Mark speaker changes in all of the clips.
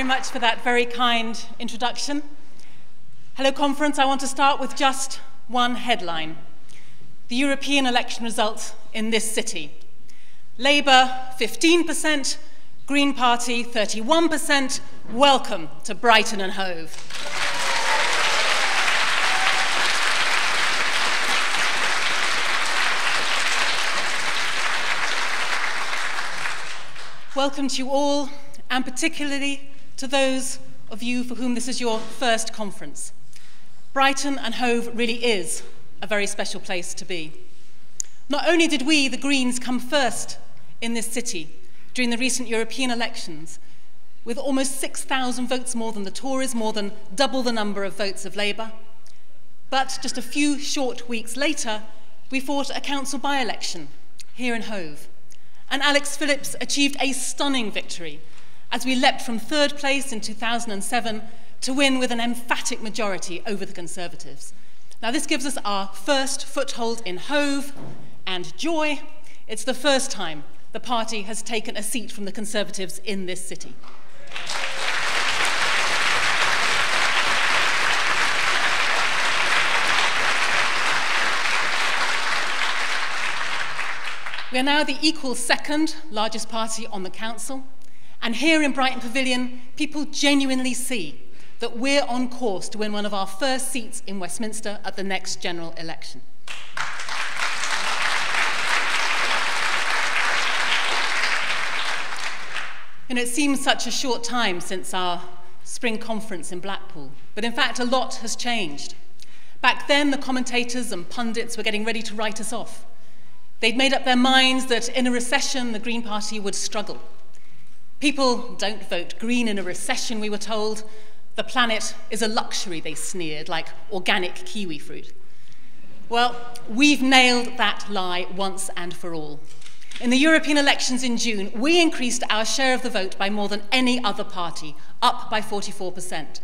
Speaker 1: very much for that very kind introduction. Hello, conference. I want to start with just one headline. The European election results in this city. Labour, 15%, Green Party, 31%. Welcome to Brighton and Hove. Welcome to you all, and particularly to those of you for whom this is your first conference. Brighton and Hove really is a very special place to be. Not only did we, the Greens, come first in this city during the recent European elections, with almost 6,000 votes more than the Tories, more than double the number of votes of Labour, but just a few short weeks later, we fought a council by-election here in Hove. And Alex Phillips achieved a stunning victory as we leapt from third place in 2007 to win with an emphatic majority over the Conservatives. Now, this gives us our first foothold in Hove, and joy, it's the first time the party has taken a seat from the Conservatives in this city. We are now the equal second largest party on the council, and here in Brighton Pavilion, people genuinely see that we're on course to win one of our first seats in Westminster at the next general election. You know, it seems such a short time since our spring conference in Blackpool, but in fact a lot has changed. Back then, the commentators and pundits were getting ready to write us off. They'd made up their minds that in a recession, the Green Party would struggle. People don't vote Green in a recession, we were told. The planet is a luxury, they sneered, like organic kiwi fruit. Well, we've nailed that lie once and for all. In the European elections in June, we increased our share of the vote by more than any other party, up by 44%.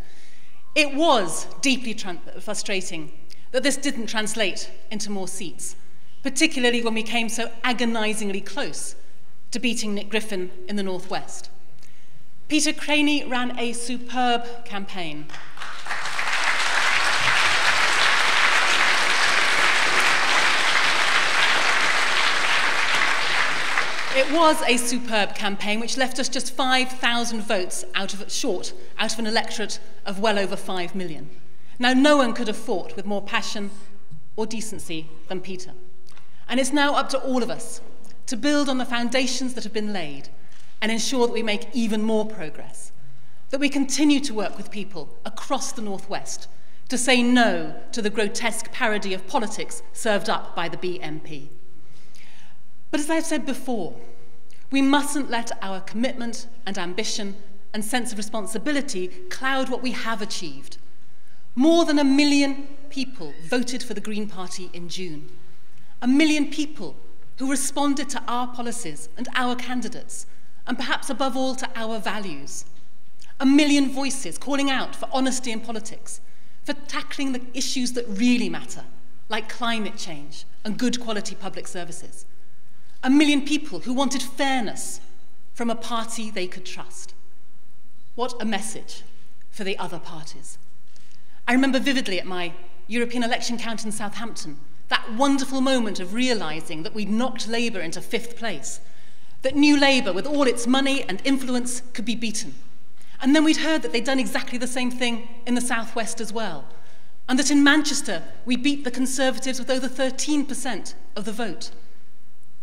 Speaker 1: It was deeply frustrating that this didn't translate into more seats, particularly when we came so agonisingly close to beating Nick Griffin in the North-West. Peter Craney ran a superb campaign. It was a superb campaign which left us just 5,000 votes short out of an electorate of well over 5 million. Now, no one could have fought with more passion or decency than Peter. And it's now up to all of us to build on the foundations that have been laid and ensure that we make even more progress, that we continue to work with people across the North-West to say no to the grotesque parody of politics served up by the BNP. But as I've said before, we mustn't let our commitment and ambition and sense of responsibility cloud what we have achieved. More than 1 million people voted for the Green Party in June. 1 million people who responded to our policies and our candidates, and perhaps above all to our values. 1 million voices calling out for honesty in politics, for tackling the issues that really matter, like climate change and good quality public services. 1 million people who wanted fairness from a party they could trust. What a message for the other parties. I remember vividly at my European election count in Southampton, that wonderful moment of realising that we'd knocked Labour into 5th place, that New Labour, with all its money and influence, could be beaten. And then we'd heard that they'd done exactly the same thing in the South-West as well, and that in Manchester we beat the Conservatives with over 13% of the vote.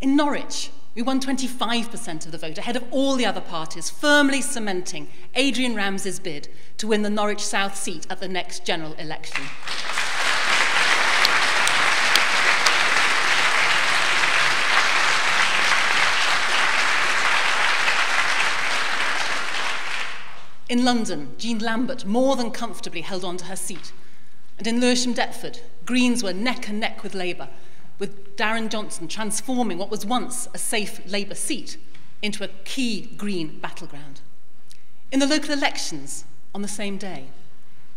Speaker 1: In Norwich, we won 25% of the vote, ahead of all the other parties, firmly cementing Adrian Ramsay's bid to win the Norwich South seat at the next general election. In London, Jean Lambert more than comfortably held on to her seat. And in Lewisham Deptford, Greens were neck and neck with Labour, with Darren Johnson transforming what was once a safe Labour seat into a key Green battleground. In the local elections on the same day,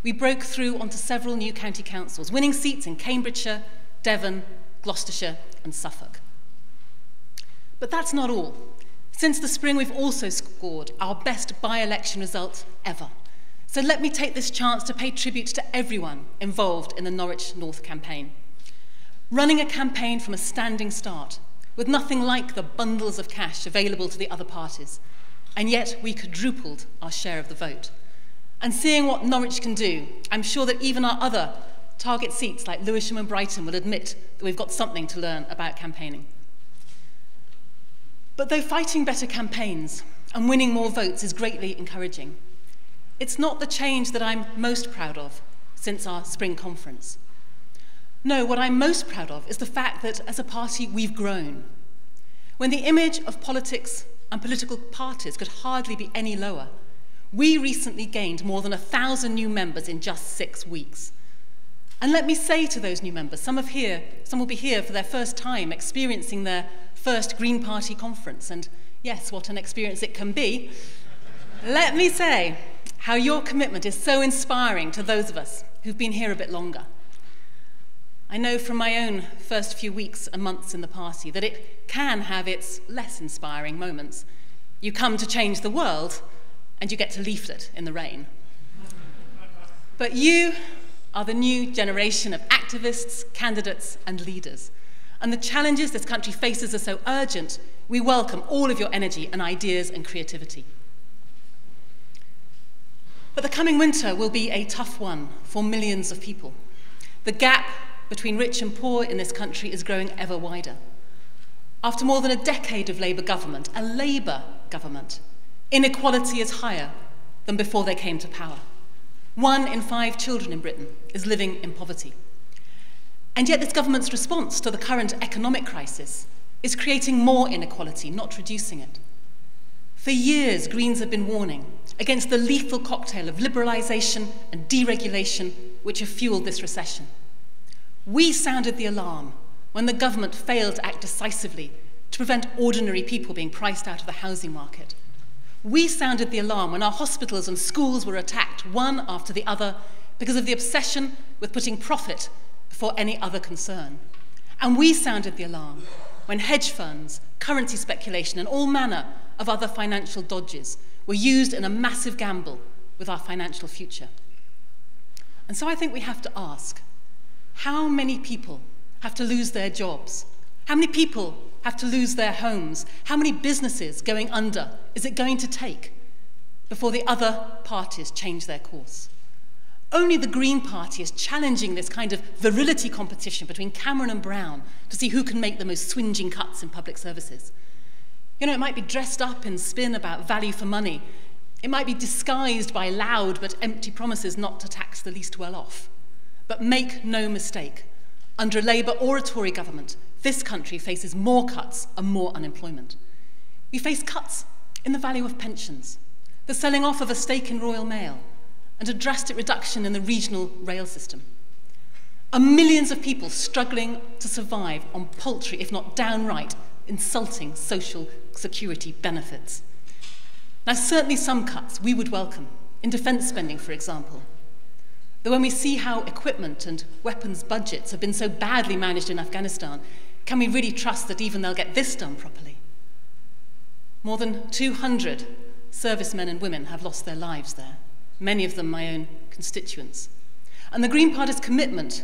Speaker 1: we broke through onto several new county councils, winning seats in Cambridgeshire, Devon, Gloucestershire and Suffolk. But that's not all. Since the spring, we've also scored our best by-election result ever. So let me take this chance to pay tribute to everyone involved in the Norwich North campaign. Running a campaign from a standing start, with nothing like the bundles of cash available to the other parties, and yet we quadrupled our share of the vote. And seeing what Norwich can do, I'm sure that even our other target seats like Lewisham and Brighton will admit that we've got something to learn about campaigning. But though fighting better campaigns and winning more votes is greatly encouraging, it's not the change that I'm most proud of since our spring conference. No, what I'm most proud of is the fact that as a party we've grown. When the image of politics and political parties could hardly be any lower, we recently gained more than 1,000 new members in just 6 weeks. And let me say to those new members, some will be here for their first time experiencing their first Green Party conference, and yes, what an experience it can be. Let me say how your commitment is so inspiring to those of us who've been here a bit longer. I know from my own first few weeks and months in the party that it can have its less inspiring moments. You come to change the world, and you get to leaflet in the rain. But you are the new generation of activists, candidates, and leaders. And the challenges this country faces are so urgent, we welcome all of your energy and ideas and creativity. But the coming winter will be a tough one for millions of people. The gap between rich and poor in this country is growing ever wider. After more than a decade of Labour government, a Labour government, inequality is higher than before they came to power. 1 in 5 children in Britain is living in poverty. And yet this government's response to the current economic crisis is creating more inequality, not reducing it. For years, Greens have been warning against the lethal cocktail of liberalisation and deregulation which have fuelled this recession. We sounded the alarm when the government failed to act decisively to prevent ordinary people being priced out of the housing market. We sounded the alarm when our hospitals and schools were attacked one after the other because of the obsession with putting profit before any other concern. And we sounded the alarm when hedge funds, currency speculation, and all manner of other financial dodges were used in a massive gamble with our financial future. And so I think we have to ask, how many people have to lose their jobs? How many people have to lose their homes? How many businesses going under is it going to take before the other parties change their course? Only the Green Party is challenging this kind of virility competition between Cameron and Brown to see who can make the most swinging cuts in public services. You know, it might be dressed up in spin about value for money. It might be disguised by loud but empty promises not to tax the least well off. But make no mistake, under a Labour or a Tory government, this country faces more cuts and more unemployment. We face cuts in the value of pensions, the selling off of a stake in Royal Mail, and a drastic reduction in the regional rail system. And millions of people struggling to survive on paltry, if not downright, insulting social security benefits. Now, certainly some cuts we would welcome, in defence spending, for example. Though when we see how equipment and weapons budgets have been so badly managed in Afghanistan, can we really trust that even they'll get this done properly? More than 200 servicemen and women have lost their lives there, many of them my own constituents. And the Green Party's commitment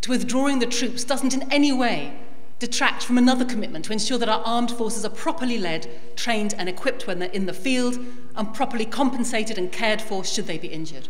Speaker 1: to withdrawing the troops doesn't in any way detract from another commitment to ensure that our armed forces are properly led, trained and equipped when they're in the field, and properly compensated and cared for should they be injured.